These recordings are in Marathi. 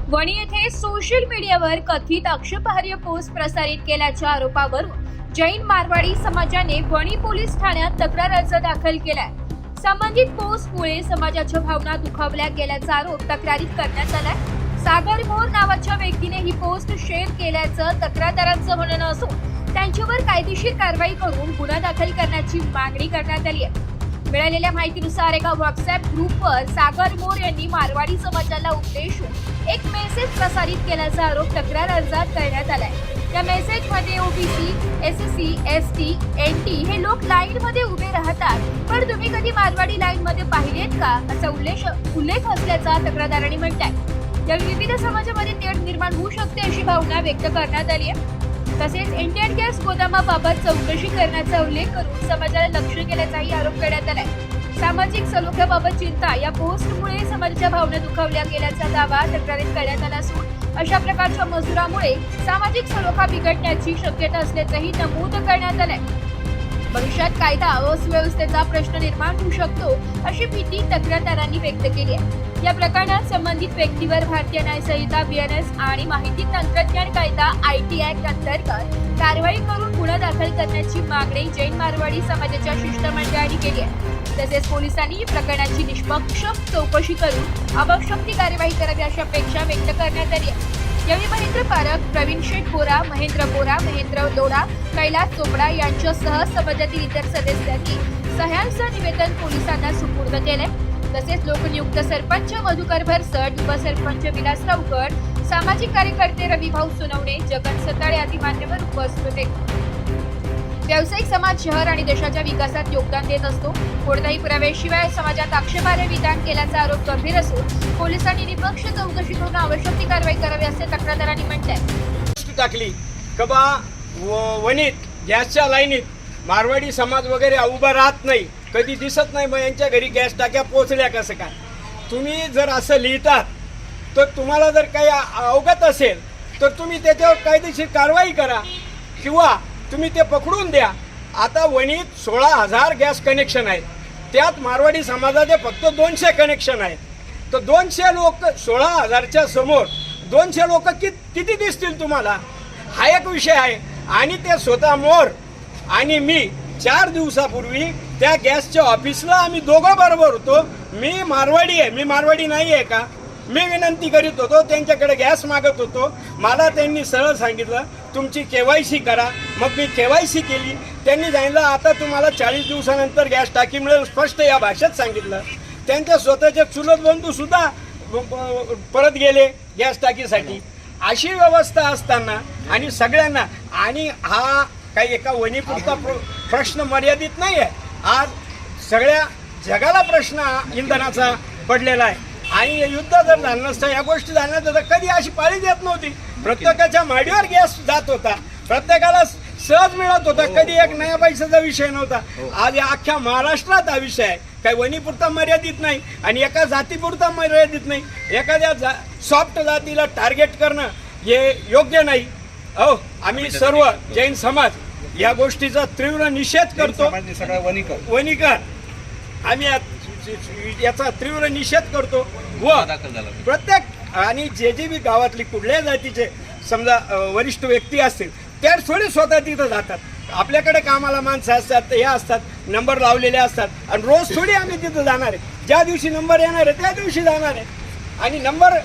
वणी येथे सोशल मीडियावर कथित आक्षेपार्ह पोस्ट प्रसारित केल्याच्या आरोपावरून जैन मारवाडी समाजाने वणी पोलीस ठाण्यात तक्रार अर्ज दाखल केलाय। संबंधित पोस्टमुळे समाजाच्या भावना दुखावल्या गेल्याचा आरोप तक्रारीत करण्यात आलाय। सागर मोर नावाच्या व्यक्तीने ही पोस्ट शेअर केल्याचं तक्रारदारांचं म्हणणं असून त्यांच्यावर कायदेशीर कारवाई करून गुन्हा दाखल करण्याची मागणी करण्यात आली आहे। मिळालेल्या माहितीनुसार एका व्हॉट्सअॅप ग्रुपवर सागर मोर यांनी मारवाडी समाजाला उद्देशून एक मेसेज प्रसारित केल्याचा आरोप तक्रार अर्जात करण्यात आलाय। या मेसेजमध्ये ओबीसी, एससी, एसटी, एनटी हे लोक लाईनमध्ये उभे राहतात, पण तुम्ही कधी मारवाडी लाईनमध्ये पाहिलेत का असा उल्लेख असल्याचा तक्रारदारांनी म्हटलंय। या विविध समाजामध्ये तेढ निर्माण होऊ शकते अशी भावना व्यक्त करण्यात आली आहे। तसेच इंडियन गॅस गोदामाबाबत चौकशी करण्याचा उल्लेख करून समाजाला लक्ष्य केल्याचाही आरोप करण्यात आलाय। सामाजिक सलोख्याबाबत चिंता या पोस्टमुळे समाजाच्या भावना दुखावल्या गेल्याचा दावा तक्रारीत करण्यात आला असून अशा प्रकारच्या मजुरामुळे सामाजिक सलोखा बिघडण्याची शक्यता असल्याचंही नमूद करण्यात आलंय। भविष्यात कायदा व सुव्यवस्थेचा प्रश्न निर्माण होऊ शकतो अशी भीती तक्रारदारांनी व्यक्त केली आहे। या प्रकरणात संबंधित व्यक्तीवर भारतीय न्याय संहिता, बीएनएस आणि माहिती तंत्रज्ञान कायदा आयटी ऍक्ट अंतर्गत कारवाई करून गुन्हा दाखल करण्याची मागणी जैन मारवाडी समाजाच्या शिष्टमंडळाने केली आहे। तसेच पोलिसांनी प्रकरणाची निष्पक्ष चौकशी करून आवश्यक ती कार्यवाही करावी अशी अपेक्षा व्यक्त करण्यात आली आहे। यावेळी महेंद्र पारख, प्रवीण शेठ बोरा, महेंद्र बोरा, महेंद्र लोढा, कैलास चोपडा यांच्यासह समाजातील इतर सदस्यांनी सह्यांचं निवेदन पोलिसांना सुपूर्द केले। तसेच लोकनियुक्त सरपंच मधुकर भरसट, उपसरपंच विलासराव गड, सामाजिक कार्यकर्ते रविभाऊ सोनवणे, जगन सताळे आदी मान्यवर उपस्थित होते। व्यावसायिक समाज शहर आणि देशाच्या विकासात योगदान देत असतो। कोणत्याही पुराव्याशिवाय समाजात आक्षेपार्ह विधान केल्याचा आरोप गंभीर असून पोलिसांनी निष्पक्ष चौकशी करून आवश्यक ती कारवाई करावी असे तक्रारदारांनी म्हटलंय। टाकली कबा वणीत गॅसच्या लाईनीत मारवाडी समाज वगैरे उभा राहत नाही, कधी दिसत नाही, मग यांच्या घरी गॅस टाक्या पोहोचल्या कसं काय? तुम्ही जर असं लिहितात तर तुम्हाला जर काही अवगत असेल तर तुम्ही त्याच्यावर कायदेशीर कारवाई करा किंवा तुम्ही ते पकडून द्या। आता वणीत 16,000 गॅस कनेक्शन आहेत, त्यात मारवाडी समाजाचे फक्त 200 कनेक्शन आहेत, तर 200 लोक 16,000च्या समोर 200 लोक किती दिसतील तुम्हाला? हा एक विषय आहे। आणि ते स्वतः मोर आणि मी 4 दिवसापूर्वी त्या गॅसच्या ऑफिसला आम्ही दोघं बरोबर होतो। मी मारवाडी आहे, मी मारवाडी नाही आहे का? मी विनंती करीत होतो, त्यांच्याकडे गॅस मागत होतो। मला त्यांनी सरळ सांगितलं तुमची KYC करा। मग मी KYC केली। त्यांनी सांगितलं आता तुम्हाला 40 दिवसानंतर गॅस टाकी मिळेल, स्पष्ट या भाषेत सांगितलं। त्यांच्या स्वतःचे चुलत बंधू सुद्धा परत गेले गॅस टाकीसाठी। अशी व्यवस्था असताना आणि सगळ्यांना, आणि हा काही एका वणीपुरता प्रश्न मर्यादित नाही आहे, आज सगळ्या जगाला प्रश्न इंधनाचा पडलेला आहे। आणि युद्ध जर झालं नसतं, या गोष्टी झाल्या तर कधी अशी पाळी देत नव्हती। प्रत्येकाच्या माडीवर गॅस जात होता, प्रत्येकाला सहज मिळत होता, कधी एक नया पैशाचा विषय नव्हता। आज या अख्ख्या महाराष्ट्रात हा विषय आहे, काही वणीपुरता मर्यादित नाही आणि एका जातीपुरता मर्यादित नाही। एखाद्या सॉफ्ट जातीला टार्गेट करणं हे योग्य नाही। आम्ही सर्व जैन समाज या गोष्टीचा तीव्र निषेध करतो। वणीकर आम्ही याचा तीव्र निषेध करतो व प्रत्येक आणि जे बी गावातली कुठल्याही जातीचे समजा वरिष्ठ व्यक्ती असतील त्या थोडी स्वतः तिथं जातात। आपल्याकडे कामाला माणसं असतात, हे असतात, नंबर लावलेले असतात आणि रोज थोडी आम्ही तिथं जाणार आहे। ज्या दिवशी नंबर येणार आहे त्या दिवशी जाणार आहे आणि नंबर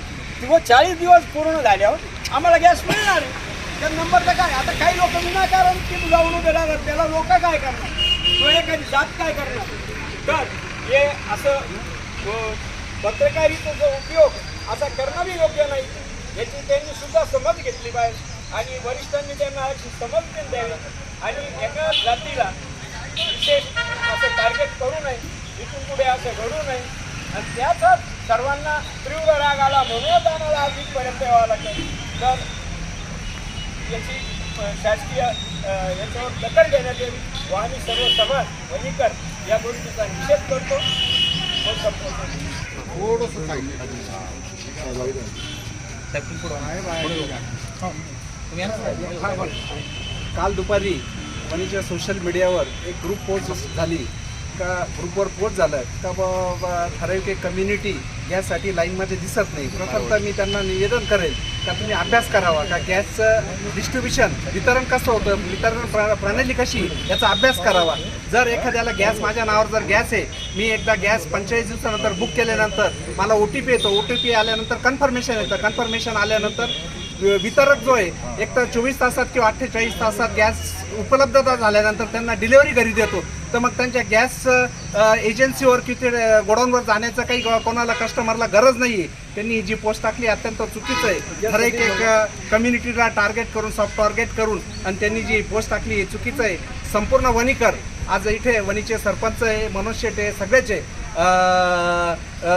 40 दिवस पूर्ण झाल्यावर आम्हाला गॅस मिळणार आहे। त्या नंबरचं काय? आता काही लोक विनाकारण तिथं जाऊन उभे राहतात, त्याला लोक काय करणार? तो एखादी जात काय करणार? तर हे असं पत्रकारितेचा उपयोग असा करणं बी योग्य नाही। याची त्यांनी सुद्धा समज घेतली पाहिजे आणि वरिष्ठांनी त्यांना याची समज पण द्यावी आणि एका जातीला विशेष असं टार्गेट करू नये, इथून पुढे असं घडू नये। आणि त्याचाच सर्वांना तीव्र राग आला म्हणूनच आम्हाला आज इथपर्यंत यावं लागलं। तर याची शासकीय याच्यावर दखल घेण्यात यावी व आम्ही सर्व समाज वणीकर या गोष्टीचा निषेध करतो। काल दुपारी वणीच्या सोशल मीडियावर एक ग्रुप पोस्ट झाली का, ग्रुपवर पोस्ट झालं का ठराविक एक कम्युनिटी गॅससाठी लाईनमध्ये दिसत नाही. प्रथमतः मी त्यांना निवेदन करेल का तुम्ही अभ्यास करावा का गॅसचं डिस्ट्रीब्युशन वितरण कसं होतं, वितरण प्रणाली कशी, याचा अभ्यास करावा. जर एखाद्याला गॅस माझ्या नावावर जर गॅस आहे, मी एकदा गॅस 45 दिवसानंतर बुक केल्यानंतर मला OTP येतो, OTP आल्यानंतर कन्फर्मेशन येतं, कन्फर्मेशन आल्यानंतर वितरक जो आहे एक तर 24 तासात किंवा 48 तासात गॅस उपलब्धता झाल्यानंतर त्यांना डिलिव्हरी घरी देतो. तर मग त्यांच्या गॅस एजन्सीवर किंवा गोडाऊनवर जाण्याचं काही कोणाला कस्टमरला गरज नाही आहे. त्यांनी जी पोस्ट टाकली अत्यंत चुकीचं आहे. हर एक कम्युनिटीला टार्गेट करून, सॉफ्ट टार्गेट करून आणि त्यांनी जी पोस्ट टाकली हे चुकीचं आहे. संपूर्ण वणीकर आज इथे वणीचे सरपंच आहे, मनोज शेट आहे, सगळेच आहे,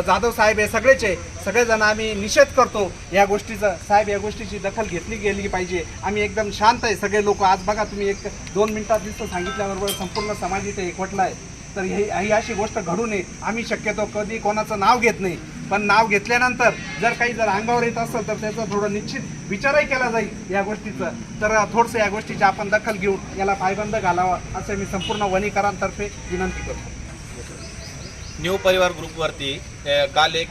जाधव साहेब आहे, सगळेच आहे. सगळेजण आम्ही निषेध करतो या गोष्टीचा. साहेब या गोष्टीची दखल घेतली गेली पाहिजे. आम्ही एकदम शांत आहे सगळे लोक. आज बघा तुम्ही 1-2 मिनिटात दिसतं सांगितल्याबरोबर संपूर्ण समाज इथे एकवटला आहे. तर ही अशी गोष्ट घडू नये. आम्ही शक्यतो कधी कोणाचं नाव घेत नाही, पण नाव घेतल्यानंतर जर काही अंगावर येत असेल तर त्याचा थोडं निश्चित विचारही केला जाईल या गोष्टीचं. तर थोडंसं या गोष्टीची आपण दखल घेऊन याला पायबंद घालावा असं मी संपूर्ण वणीकरांतर्फे विनंती करतो. न्यू परिवार ग्रुपवरती काल एक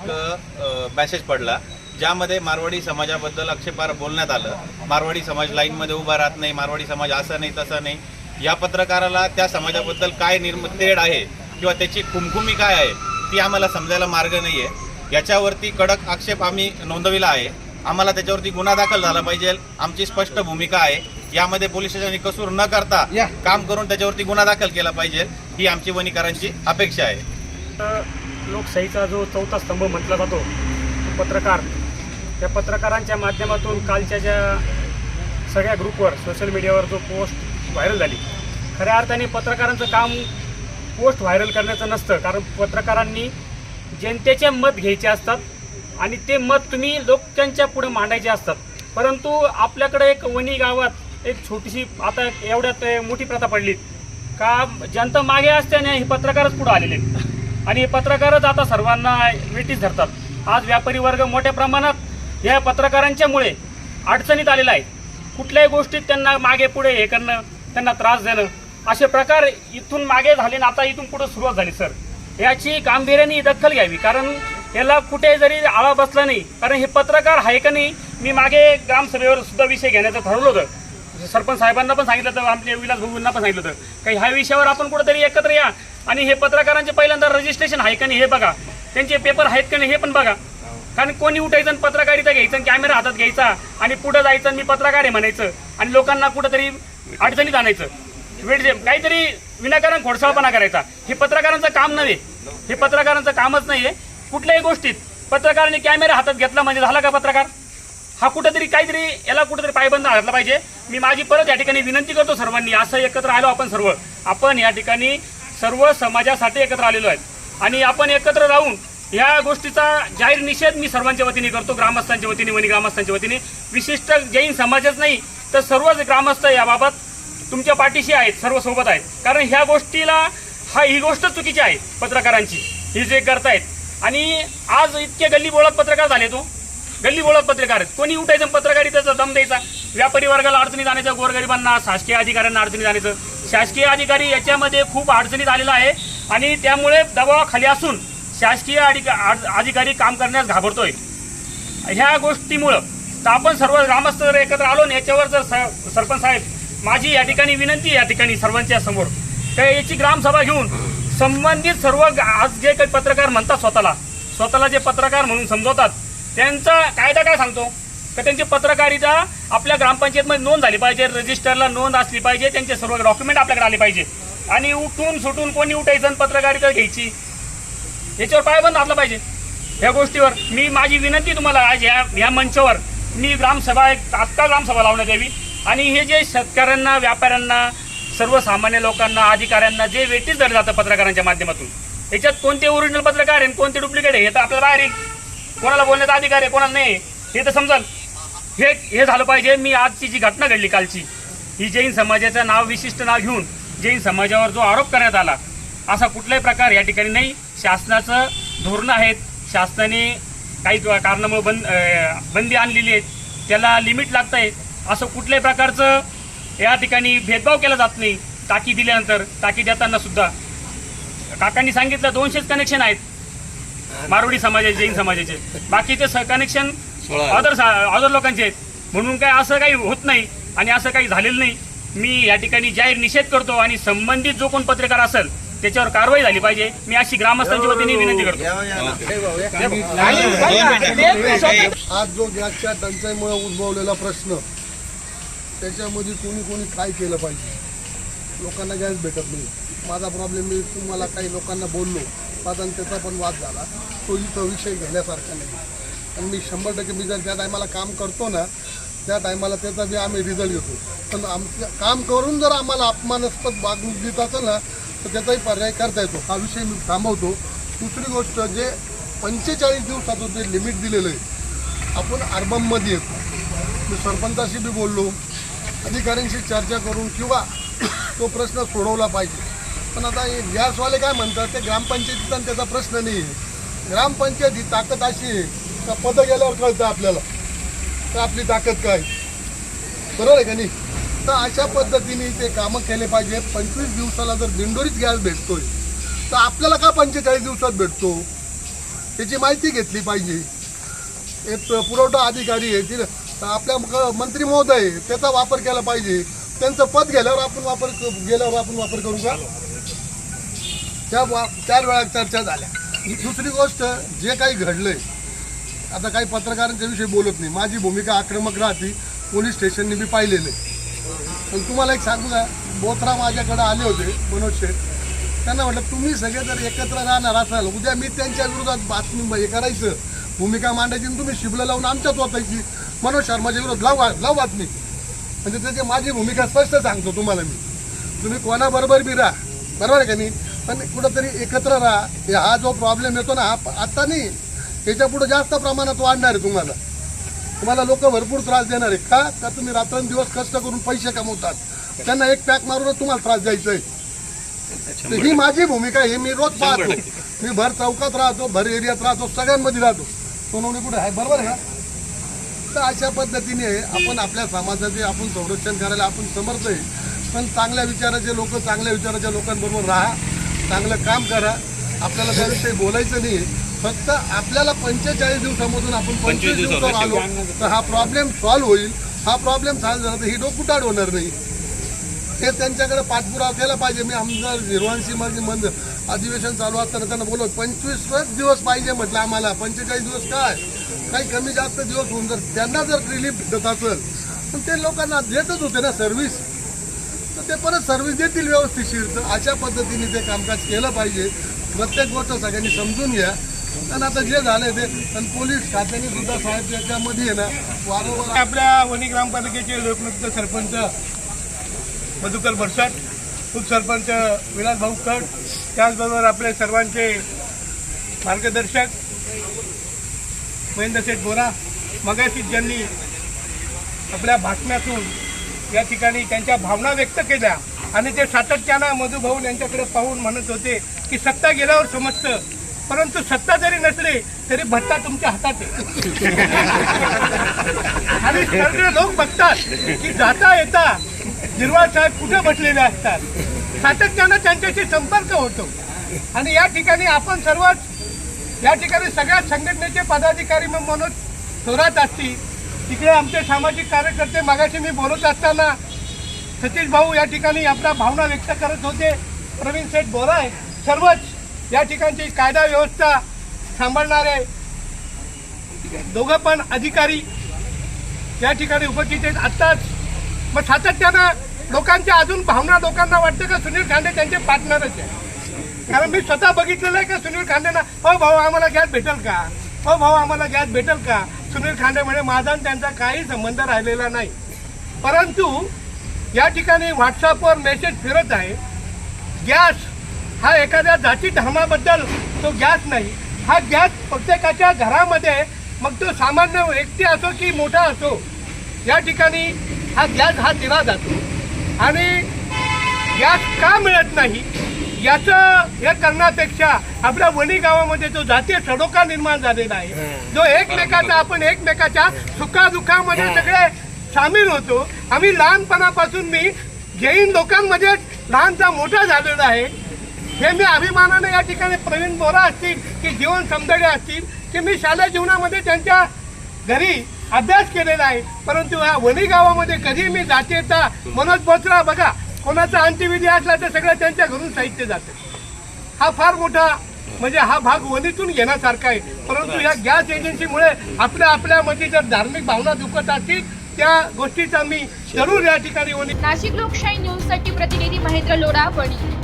मेसेज पडला ज्यामध्ये मारवाडी समाजाबद्दल आक्षेपार्ह बोलण्यात आलं. मारवाडी समाज लाईनमध्ये उभा राहत नाही, मारवाडी समाज असं नाही तसं नाही. या पत्रकाराला त्या समाजाबद्दल काय तेढ आहे किंवा त्याची खुमखुमी काय आहे ती आम्हाला समजायला मार्ग नाही आहे. याच्यावरती कडक आक्षेप आम्ही नोंदविला आहे. आम्हाला त्याच्यावरती गुन्हा दाखल झाला पाहिजे. आमची स्पष्ट भूमिका आहे. यामध्ये पोलीस स्टेशनने कसूर न करता काम करून त्याच्यावरती गुन्हा दाखल केला पाहिजे, ही आमची वणीकरांची अपेक्षा आहे. लोकशाहीचा जो चौथा स्तंभ म्हटला जातो पत्रकार, त्या पत्रकारांच्या माध्यमातून कालच्या ज्या सगळ्या ग्रुपवर सोशल मीडियावर जो पोस्ट व्हायरल झाली, खऱ्या अर्थाने पत्रकारांचं काम पोस्ट व्हायरल करण्याचं नसतं. कारण पत्रकारांनी जनतेचे मत घ्यायचे असतात आणि ते मत तुम्ही लोकांच्या पुढे मांडायचे असतात. परंतु आपल्याकडे एक वणी गावात एक छोटीशी आता एवढ्यात मोठी प्रथा पडली का जनता मागे असल्याने हे पत्रकारच पुढे आलेले आणि हे पत्रकारच आता सर्वांना वेटीस धरतात. आज व्यापारी वर्ग मोठ्या प्रमाणात या पत्रकारांच्यामुळे अडचणीत आलेला आहे. कुठल्याही गोष्टीत त्यांना मागे पुढे हे करणं, त्यांना त्रास देणं, असे प्रकार इथून मागे झाले आणि आता इथून पुढे सुरुवात झाली. सर याची गांभीर्याने दखल घ्यावी. कारण याला कुठे जरी आळा बसला नाही, कारण हे पत्रकार आहे का नाही. मी मागे ग्रामसभेवर सुद्धा विषय घेण्याचं ठरवलं होतं. सरपंच साहेबांना पण सांगितलं होतं, आपल्या विलास भाऊंना पण सांगितलं होतं काही ह्या विषयावर आपण कुठेतरी एकत्र या आणि हे पत्रकारांचे पहिल्यांदा रजिस्ट्रेशन आहे का नाही हे बघा, त्यांचे पेपर आहेत का नाही हे पण बघा. कारण कोणी उठायचं आणि पत्रकारिता घ्यायचं, कॅमेरा हातात घ्यायचा आणि पुढे जायचं आणि मी पत्रकार आहे म्हणायचं आणि लोकांना कुठेतरी अडचणीत आणायचं, काहीतरी विनाकारण खोडसाळपणा करायचा. हे पत्रकारांचं काम नव्हे, हे पत्रकारांचं कामच नाही आहे. कुठल्याही गोष्टीत पत्रकारांनी कॅमेरा हातात घेतला म्हणजे झाला का पत्रकार? हा कुठेतरी काहीतरी याला कुठेतरी पायबंद घातला पाहिजे. मी माझी परत या ठिकाणी विनंती करतो सर्वांनी, असं एकत्र आलो आपण या ठिकाणी सर्व समाजासाठी एकत्र आलेलो आहेत आणि आपण एकत्र राहून या गोष्टीचा जाहीर निषेध मी सर्वांच्या वतीने करतो. ग्रामस्थांच्या वतीने, वणी ग्रामस्थांच्या वतीने, विशिष्ट जैन समाजच नाही तर सर्वच ग्रामस्थ याबाबत तुमच्या पाठीशी आहेत, सर्व सोबत आहेत. कारण ह्या गोष्टीला ही गोष्ट चुकीची आहे पत्रकारांची, ही जे करतायत. आणि आज इतके गल्ली बोळात पत्रकार झाले, गल्ली बोळात पत्रकार आहेत. कोणी उठायचं पत्रकारितेचा दम द्यायचा, व्यापारी वर्गाला अडचणीत आणायचं, गोरगरिबांना, शासकीय अधिकाऱ्यांना अडचणीत आणायचं. शासकीय अधिकारी याच्यामध्ये खूप अडचणीत आलेला आहे आणि त्यामुळे दबावाखाली असून शासकीय अधिकारी काम करण्यास घाबरतोय. ह्या गोष्टीमुळं तर आपण सर्व ग्रामस्थ जर एकत्र आलो ना, याच्यावर जर सरपंच साहेब माझी या ठिकाणी विनंती आहे या ठिकाणी सर्वांच्या समोर, तर याची ग्रामसभा घेऊन संबंधित सर्व आज जे काही पत्रकार म्हणतात स्वतःला जे पत्रकार म्हणून समजवतात त्यांचा कायदा काय सांगतो का त्यांची पत्रकारिता आपल्या ग्रामपंचायतमध्ये नोंद झाली पाहिजे, रजिस्टरला नोंद असली पाहिजे, त्यांचे सर्व डॉक्युमेंट आपल्याकडे आले पाहिजे. आणि उठून सुटून कोणी उठायचं पत्रकारिता घ्यायची याच्यावर पायबंद घातला पाहिजे. ह्या गोष्टीवर मी माझी विनंती तुम्हाला आज या मंचावर मी ग्रामसभा तात्काळ ग्रामसभा लावण्यात यावी आणि हे जे शेतकऱ्यांना, व्यापाऱ्यांना, सर्वसामान्य लोकांना, अधिकाऱ्यांना जे वेटीस धरलं जातं पत्रकारांच्या माध्यमातून, याच्यात कोणते ओरिजिनल पत्रकार आहे कोणते डुप्लिकेट आहे हे तर आपल्याला बाहेर येईल. कोणाला बोलण्याचा अधिकार आहे कोणाला नाही हे तर समजाल. हे झालं पाहिजे. मी आजची जी घटना घडली कालची, ही जैन समाजाचं नाव, विशिष्ट नाव घेऊन जैन समाजावर जो आरोप करण्यात आला, असा कुठलाही प्रकार या ठिकाणी नाही. शासनाचं धोरणं आहेत, शासनाने काही कारणामुळे बंदी आणलेली आहे, त्याला लिमिट लागतं आहे. असं कुठल्याही प्रकारचं या ठिकाणी भेदभाव केला जात नाही. टाकी दिल्यानंतर, टाकी देताना सुद्धा काकांनी सांगितलं 200च कनेक्शन आहेत, मारवाडी समाजाचे, जैन समाजाचे. बाकीचे कनेक्शन अदर लोकांचे आहेत. म्हणून काय असं काही होत नाही आणि असं काही झालेलं नाही. मी या ठिकाणी जाहीर निषेध करतो आणि संबंधित जो कोण पत्रकार असेल त्याच्यावर कारवाई झाली पाहिजे. मी अशी ग्रामस्थांच्या वतीने विनंती करतो. आज जो गॅसच्या टंचाईमुळे उद्भवलेला प्रश्न, त्याच्यामध्ये कोणी काय केलं पाहिजे. लोकांना गॅस भेटत नाही. माझा प्रॉब्लेम, मी तुम्हाला काही लोकांना बोललो, माझा त्याचा पण वाद झाला. तो इथं विषय घेण्यासारखा नाही. आणि मी 100% मी जर त्या टायमाला काम करतो ना, त्या टायमाला त्याचा बी आम्ही रिझल्ट घेतो. पण आमचं काम करून जर आम्हाला अपमानास्पद वागणूक देत असेल ना, तर त्याचाही पर्याय करता येतो. हा विषय मी थांबवतो. दुसरी गोष्ट, जे 45 दिवसाचं जे लिमिट दिलेलं आहे, आपण अर्बनमध्ये येतो. मी सरपंचाशी बी बोललो, अधिकाऱ्यांशी चर्चा करून किंवा तो प्रश्न सोडवला पाहिजे. पण आता हे गॅसवाले काय म्हणतात, ते ग्रामपंचायतीचा त्याचा प्रश्न नाही आहे. ग्रामपंचायत ही ताकद अशी आहे का पदं गेल्यावर कळतं आपल्याला तर आपली ताकद काय, बरोबर आहे का नाही. तर अशा पद्धतीने ते कामं केले पाहिजे. 25 दिवसाला जर दिंडोरीत गॅस भेटतोय तर आपल्याला का 45 दिवसात भेटतो, त्याची माहिती घेतली पाहिजे. एक पुरवठा अधिकारी आहे, ती आपल्या मंत्री महोदय, त्याचा वापर केला पाहिजे. त्यांचं पद गेल्यावर आपण वापर करू का. त्या 4 वेळा चर्चा झाल्या. दुसरी गोष्ट, जे काही घडलंय, आता काही पत्रकारांच्या विषयी बोलत नाही. माझी भूमिका आक्रमक राहते. पोलीस स्टेशनने बी पाहिलेलं आहे. पण तुम्हाला एक सांगू का, बोथरा माझ्याकडे आले होते, मनोज शेठ. त्यांना म्हटलं, तुम्ही सगळे जर एकत्र राहणार असाल, उद्या मी त्यांच्या विरोधात बातमी हे करायचं, भूमिका मांडायची, आणि तुम्ही शिबलं लावून आमच्याच होतायची. मनोज शर्माच्या विरोध लाव बातमी. म्हणजे त्याची माझी भूमिका स्पष्ट सांगतो तुम्हाला मी. तुम्ही कोणाबरोबर बी राहा, बरोबर आहे का नाही, पण कुठंतरी एकत्र राहा. हा जो प्रॉब्लेम येतो ना, हा आता नाही, याच्या पुढे जास्त प्रमाणात वाढणार आहे. तुम्हाला लोक भरपूर त्रास देणार आहे. का तुम्ही रात्रंदिवस कष्ट करून पैसे कमवतात, त्यांना एक पॅक मारूनच तुम्हाला त्रास द्यायचा आहे. ही माझी भूमिका आहे. मी रोज पाहतो. मी भर चौकात राहतो, भर एरियात राहतो, सगळ्यांमध्ये राहतो. सोनवणी कुठे आहे, बरोबर आहे ना. तर अशा पद्धतीने आपण आपल्या समाजाचे आपण संरक्षण करायला आपण समर्थ आहे. पण चांगल्या विचाराचे लोक, चांगल्या विचाराच्या लोकांबरोबर राहा, चांगलं काम करा. आपल्याला त्याविषयी बोलायचं नाही. फक्त आपल्याला 45 दिवसामधून आपण 25 दिवसावर आलो तर हा प्रॉब्लेम सॉल्व्ह होईल. हा प्रॉब्लेम सॉल्व्ह झाला तर ही डोकुटाड होणार नाही. हे त्यांच्याकडे पाठपुरावा केला पाहिजे. मी आमदार झिरवांशी अधिवेशन चालू असताना त्यांना बोललो, 25 दिवस पाहिजे म्हटलं आम्हाला. 45 दिवस काय, काही कमी जास्त दिवस होऊन जर त्यांना जर रिलीफ देत असेल, पण ते लोकांना देतच होते ना सर्व्हिस, तर ते परत सर्व्हिस देतील व्यवस्थितशीर. तर अशा पद्धतीने ते कामकाज केलं पाहिजे. प्रत्येक गोष्ट सगळ्यांनी समजून घ्या. आणि आता जे झालंय ते, आणि पोलीस खात्याने सुद्धा साहेब त्याच्यामध्ये आहे ना वारंवार. आपल्या वणी ग्रामपालिकेचे लोकनियुक्त सरपंच मधुकर भरसाट, उपसरपंच विलास भाऊ कट, त्याचबरोबर आपले सर्वांचे मार्गदर्शक महेंद्र शेठ बोरा, मगाशी ज्यांनी आपल्या भाषणातून या ठिकाणी त्यांच्या भावना व्यक्त केल्या, आणि ते सातत्यानं मधुभाऊ यांच्याकडे पाहून म्हणत होते की सत्ता गेल्यावर समजतं, परंतु सत्ता जरी नसली तरी भत्ता तुमच्या हातात आहे. आणि सगळे लोक बघतात की जाता येता झिरवाळ साहेब कुठे बसलेले असतात. सातत्यानं त्यांच्याशी संपर्क होतो. आणि या ठिकाणी आपण सर्वच, या ठिकाणी सगळ्या संघटनेचे पदाधिकारी मग मनोज थोरात असतील, तिकडे आमचे सामाजिक कार्यकर्ते, मागाशी मी बोलत असताना सतीश भाऊ या ठिकाणी आपल्या भावना व्यक्त करत होते, प्रवीण शेठ बोराय, सर्वच या ठिकाणची कायदा व्यवस्था सांभाळणारे दोघं पण अधिकारी या ठिकाणी उपस्थित आहेत. आत्ताच मग सातत्यानं लोकांच्या अजून भावना, लोकांना वाटतं का सुनील खांडे त्यांचे पार्टनरच आहे. कारण मी स्वतः बघितलेलं आहे का सुनील खांडेंना, हो भाऊ आम्हाला गॅस भेटेल का, हो भाऊ आम्हाला गॅस भेटेल का. सुनील खांडे म्हणे माझा आणि त्यांचा काही संबंध राहिलेला नाही. परंतु या ठिकाणी व्हॉट्सअपवर मेसेज फिरत आहे, गॅस हा एखाद्या जाती धर्माबद्दल तो गॅस नाही. हा गॅस प्रत्येकाच्या घरामध्ये, मग तो सामान्य व्यक्ती असो की मोठा असो, या ठिकाणी हा गॅस हा दिला जातो. आणि गॅस का मिळत नाही याचं हे करण्यापेक्षा आपल्या वणी गावामध्ये जो जातीय सडोका निर्माण झालेला आहे, जो एकमेकाचा, आपण एकमेकाच्या सुखादुःखामध्ये सगळे सामील होतो. आम्ही लहानपणापासून, मी जैन लोकांमध्ये लहानचा मोठा झालेला आहे. हे मी अभिमानाने या ठिकाणी प्रवीण बोरा असतील की जीवन समदडे असतील की मी शालेय जीवनामध्ये त्यांच्या घरी अभ्यास केलेला आहे, परंतु ह्या वणी गावामध्ये कधी मी जातीयता मनोज बोचरा बघा कोणाचा अंत्यविधी असला तर सगळं त्यांच्या घरून साहित्य जातं. हा फार मोठा म्हणजे हा भाग वणीतून घेण्यासारखा आहे. परंतु या गॅस एजन्सीमुळे आपल्यामध्ये जर धार्मिक भावना दुखत असतील त्या गोष्टीचा मी जरूर या ठिकाणी वणी. नाशिक लोकशाही न्यूज साठी प्रतिनिधी महेंद्र लोढा, वणी.